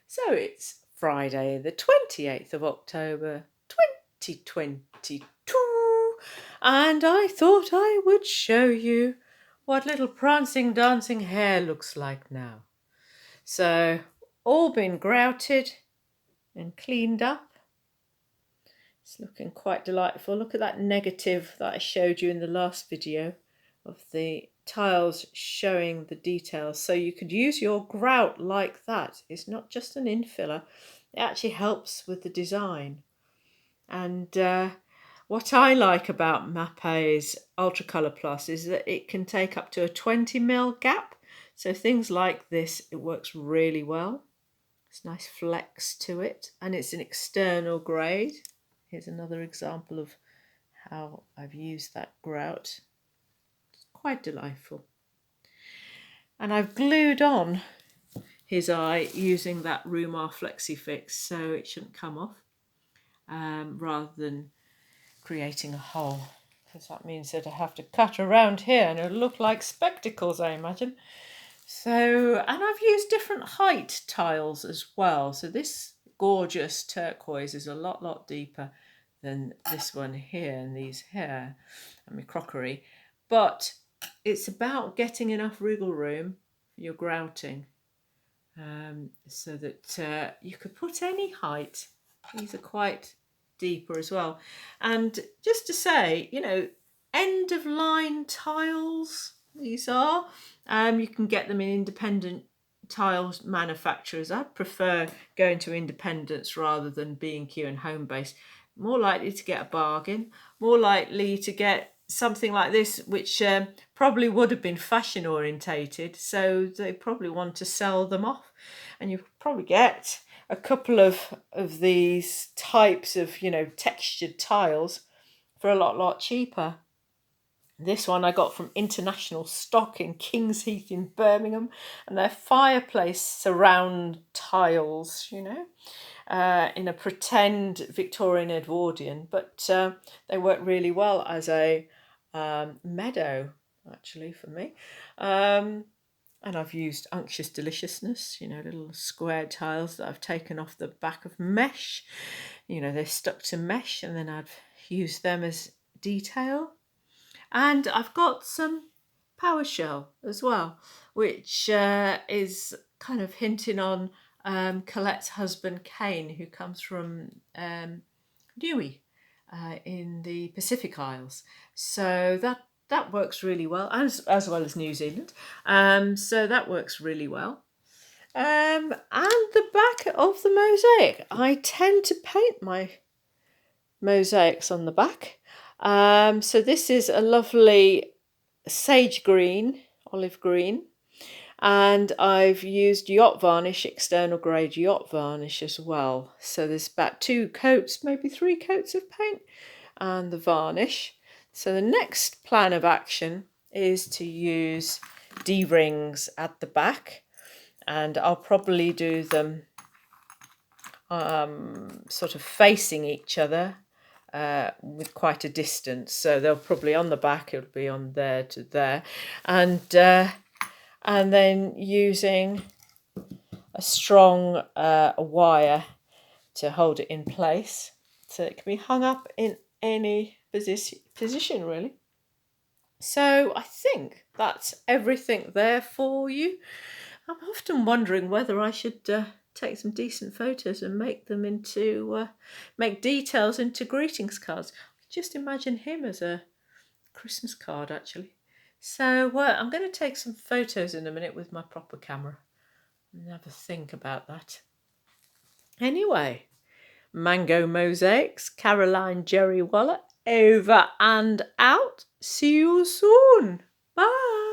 So it's Friday the 28th of October 2022, and I thought I would show you what little Prancing Dancing Hare looks like now. So all been grouted and cleaned up. It's looking quite delightful. Look at that negative that I showed you in the last video of the tiles showing the details. So you could use your grout like that. It's not just an infiller. It actually helps with the design. And what I like about Mapei's Ultracolour Plus is that it can take up to a 20mm gap. So things like this, it works really well. It's a nice flex to it, and it's an external grade. Here's another example of how I've used that grout. It's quite delightful. And I've glued on his eye using that Rewmar Flexy Fix, so it shouldn't come off, rather than creating a hole, because that means that I have to cut around here and it'll look like spectacles, I imagine. So, and I've used different height tiles as well. So this gorgeous turquoise is a lot deeper than this one here and these here, and my crockery. But it's about getting enough wriggle room for your grouting, so that you could put any height. These are quite deeper as well. And just to say, you know, end of line tiles, these are. You can get them in independent tiles manufacturers. I prefer going to independents rather than B&Q and Homebase. More likely to get a bargain, more likely to get something like this, which probably would have been fashion orientated, so they probably want to sell them off. And you probably get a couple of these types of, you know, textured tiles for a lot cheaper. This one I got from International Stock in Kings Heath in Birmingham, and they're fireplace surround tiles, you know, in a pretend Victorian Edwardian, but they work really well as a meadow, actually, for me. And I've used Unctuous Deliciousness, you know, little square tiles that I've taken off the back of mesh. You know, they're stuck to mesh, and then I've used them as detail. And I've got some PowerShell as well, which is kind of hinting on Colette's husband Kane, who comes from Niue in the Pacific Isles. So that works really well, as well as New Zealand. So that works really well. And the back of the mosaic. I tend to paint my mosaics on the back. So this is a lovely sage green, olive green, and I've used yacht varnish, external grade yacht varnish as well. So there's about 2 coats, maybe 3 coats of paint and the varnish. So the next plan of action is to use D-rings at the back, and I'll probably do them sort of facing each other, with quite a distance. So they'll probably on the back, it'll be on there to there, and then using a strong wire to hold it in place, so it can be hung up in any position really. So I think that's everything there for you. I'm often wondering whether I should take some decent photos and make them into make details into greetings cards. Just imagine him as a Christmas card, actually. So I'm going to take some photos in a minute with my proper camera and have a think about that. Anyway, Mango Mosaics, Caroline Jerry Waller, over and out. See you soon. Bye.